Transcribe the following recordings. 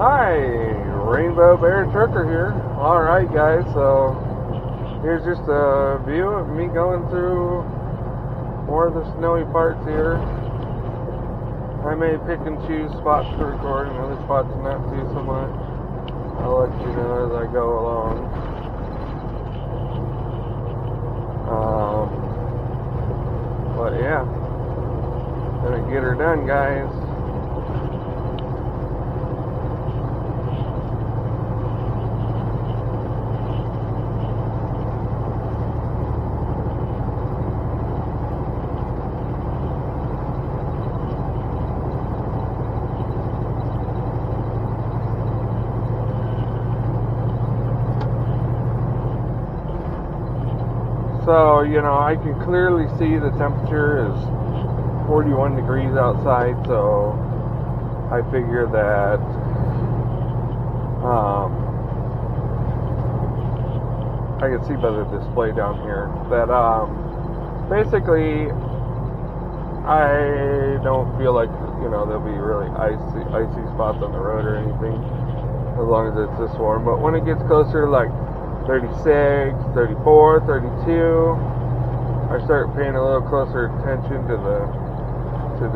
Hi, Rainbow Bear Trucker here. Alright guys, so here's just a view of me going through more of the snowy parts here. I may pick and choose spots to record and other spots not to so much. I'll let you know as I go along. But yeah, gonna get her done, guys. So, I can clearly see the temperature is 41 degrees outside, so I figure that I can see by the display down here that basically I don't feel like there'll be really icy spots on the road or anything as long as it's this warm. But when it gets closer, like 36, 34, 32, I start paying a little closer attention to if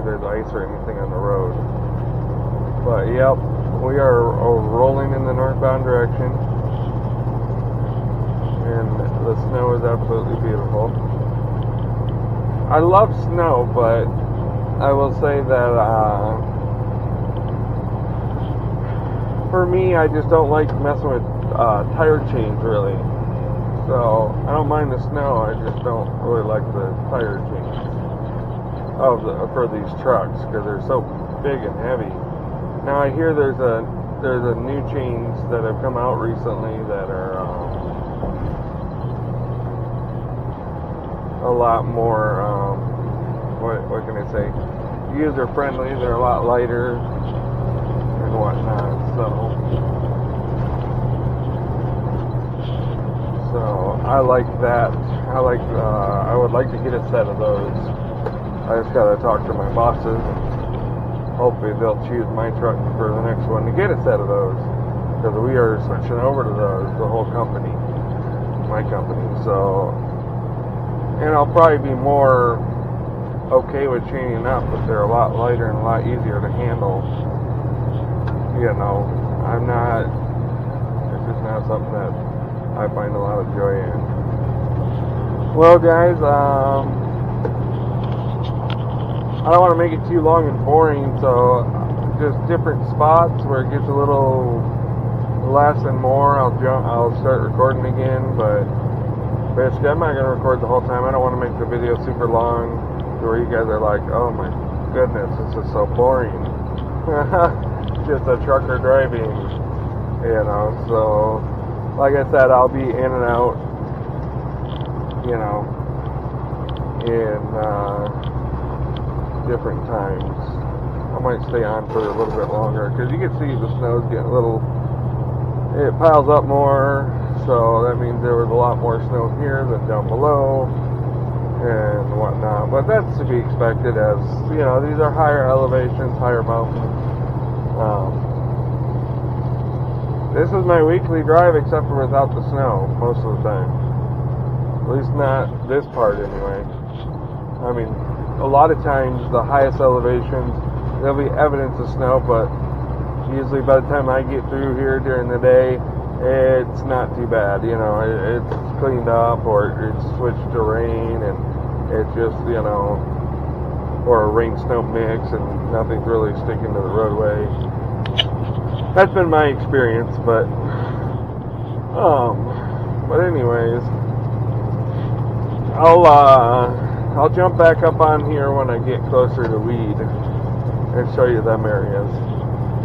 there's ice or anything on the road. But yep, we are rolling in the northbound direction, and the snow is absolutely beautiful. I love snow, but I will say that for me, I just don't like messing with tire chains, really. So, I don't mind the snow, I just don't really like the tire chains for these trucks, because they're so big and heavy. Now, I hear there's a new chains that have come out recently that are a lot more, what can I say, user-friendly. They're a lot lighter and whatnot, so I like that. I would like to get a set of those. I just gotta talk to my bosses. Hopefully they'll choose my truck for the next one to get a set of those, because we are switching over to those, the whole company, my company. So, and I'll probably be more okay with chaining up, but they're a lot lighter and a lot easier to handle. It's just not something that I find a lot of joy in. Well, guys, I don't want to make it too long and boring, so just different spots where it gets a little less and more, I'll start recording again, but basically I'm not going to record the whole time. I don't want to make the video super long to where you guys are like, oh my goodness, this is so boring. Just a trucker driving, so like I said, I'll be in and out, in different times. I might stay on for a little bit longer, because you can see the snow's getting it piles up more, so that means there was a lot more snow here than down below, and whatnot. But that's to be expected, as, these are higher elevations, higher mountains. This is my weekly drive, except for without the snow, most of the time. At least not this part, anyway. I mean, a lot of times, the highest elevations, there'll be evidence of snow, but usually by the time I get through here during the day, it's not too bad. It's cleaned up, or it's switched to rain, and it's just, or a rain-snow mix, and nothing's really sticking to the roadway. That's been my experience, but anyways, I'll jump back up on here when I get closer to Weed and show you them areas.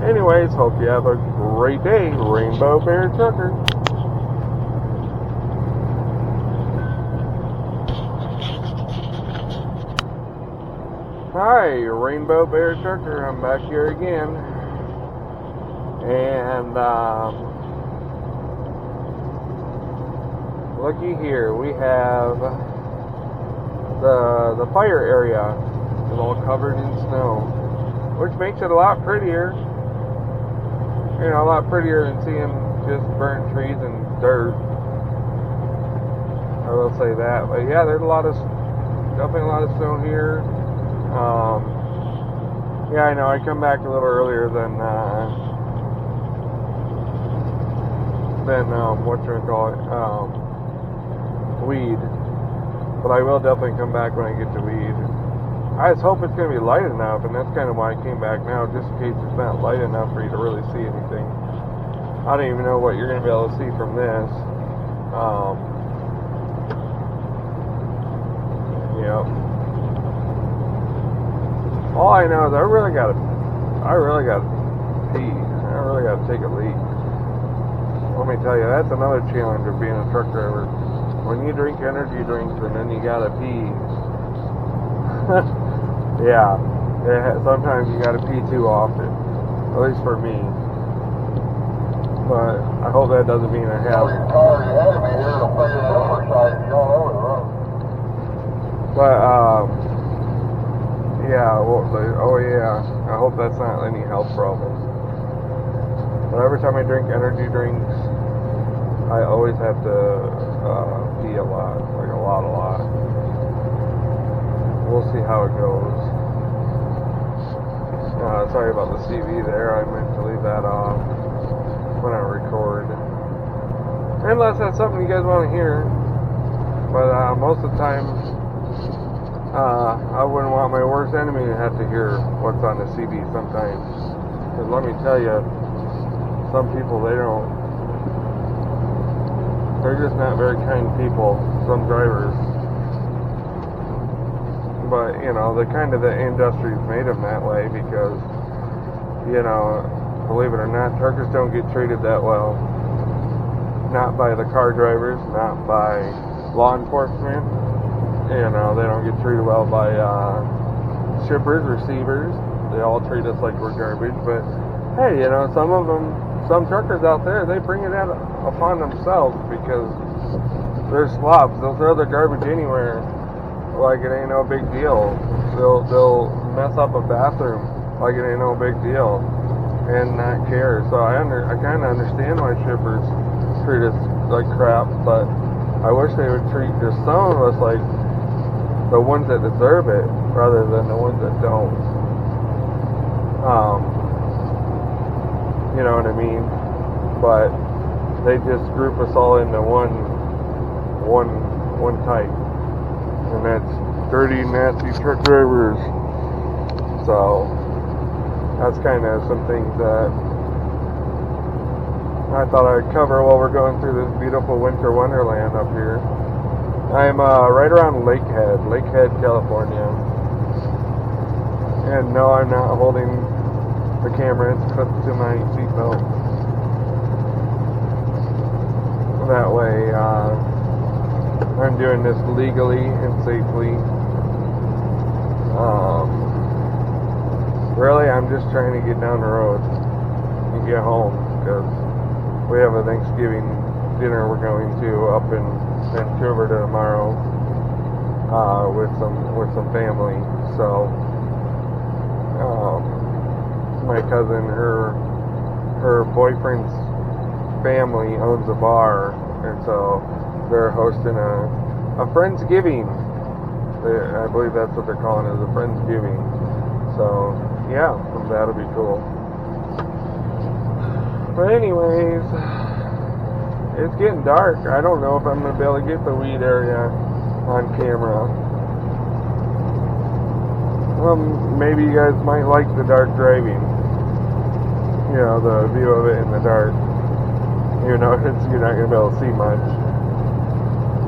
Anyways, hope you have a great day, Rainbow Bear Trucker. Hi, Rainbow Bear Trucker. I'm back here again. And looky here, we have the fire area is all covered in snow, which makes it a lot prettier. a lot prettier than seeing just burnt trees and dirt. I will say that. But yeah, there's definitely a lot of snow here. Yeah, I know. I come back a little earlier than Weed. But I will definitely come back when I get to Weed. I just hope it's going to be light enough, and that's kind of why I came back now, just in case it's not light enough for you to really see anything. I don't even know what you're going to be able to see from this. Yep. All I know is I really got to pee. I really got to take a leak. Let me tell you, that's another challenge of being a truck driver. When you drink energy drinks and then you got to pee. Yeah. Sometimes you got to pee too often. At least for me. But I hope that doesn't mean I have. But, yeah, I hope that's not any health problems. But every time I drink energy drinks, I always have to pee a lot. Like a lot. We'll see how it goes. Sorry about the CV there. I meant to leave that off when I record. Unless that's something you guys want to hear. But most of the time, I wouldn't want my worst enemy to have to hear what's on the CV sometimes. Because let me tell you, some people, they're just not very kind people, some drivers. But, the industry's made them that way because, believe it or not, truckers don't get treated that well. Not by the car drivers, not by law enforcement. They don't get treated well by shippers, receivers. They all treat us like we're garbage. But, hey, some truckers out there, they bring it upon themselves because they're slobs. They'll throw their garbage anywhere like it ain't no big deal. They'll mess up a bathroom like it ain't no big deal and not care. So I kind of understand why shippers treat us like crap, but I wish they would treat just some of us like the ones that deserve it rather than the ones that don't. You know what I mean? But they just group us all into one type, and that's dirty, nasty truck drivers. So that's kind of some things that I thought I'd cover while we're going through this beautiful winter wonderland up here. I'm right around Lakehead, California. And no, I'm not holding the camera. It's clipped to my seatbelt. That way, I'm doing this legally and safely. Really, I'm just trying to get down the road and get home because we have a Thanksgiving dinner we're going to up in Vancouver tomorrow with some family. So my cousin, her boyfriend's family owns a bar, and so they're hosting a Friendsgiving. I believe that's what they're calling it, a Friendsgiving. So yeah, that'll be cool. But anyways, it's getting dark. I don't know if I'm going to be able to get the weed area on camera. Maybe you guys might like the dark driving. The view of it in the dark. You're not going to be able to see much.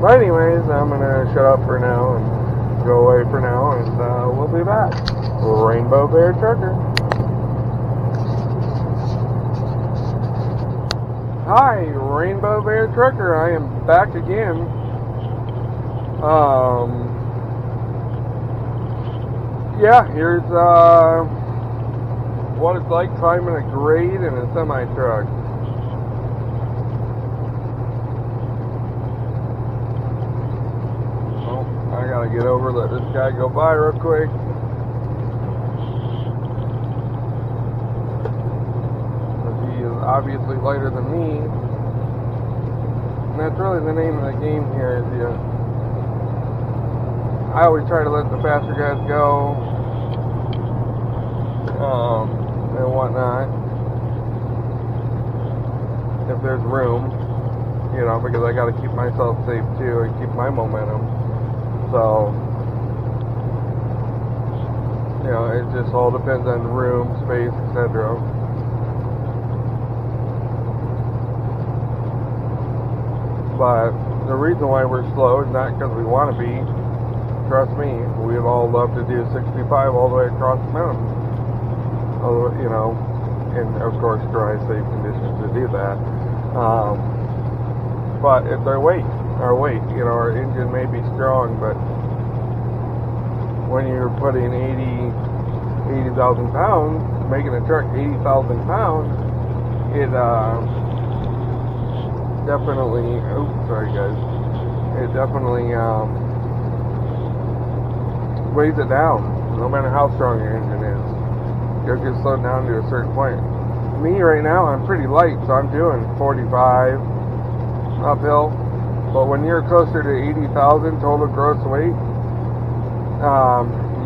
But anyways, I'm going to shut up for now and go away for now, and we'll be back. Rainbow Bear Trucker. Hi, Rainbow Bear Trucker. I am back again. Yeah, here's what it's like climbing a grade in a semi-truck. Oh, I gotta get over, let this guy go by real quick. He is obviously lighter than me. And that's really the name of the game here. Is I always try to let the faster guys go, and whatnot, if there's room, because I got to keep myself safe too and keep my momentum. So, it just all depends on room, space, etc. But the reason why we're slow is not because we want to be. Trust me, we'd all love to do 65 all the way across the mountain. And of course dry, safe conditions to do that. But it's our weight, our engine may be strong, but when you're putting 80,000 pounds, making a truck 80,000 pounds, it definitely, it definitely weighs it down, no matter how strong your engine is. You'll get slowed down to a certain point. Me right now, I'm pretty light, so I'm doing 45 uphill, but when you're closer to 80,000 total gross weight,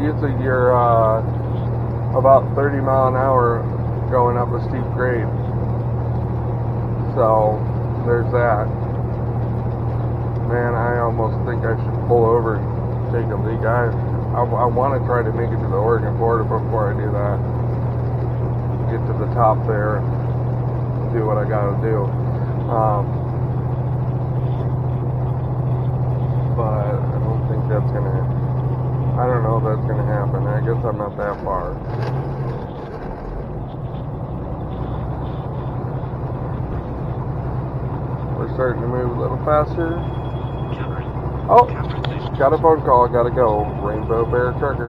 usually you're about 30 mile an hour going up a steep grade. So there's that. Man, I almost think I should pull over and take a leak. I want to try to make it to the Oregon border before I do that. Get to the top there and do what I gotta do. But I don't think that's gonna, I don't know if that's gonna happen. I guess I'm not that far. We're starting to move a little faster. Oh, got a phone call, gotta go. Rainbow Bear Trucker.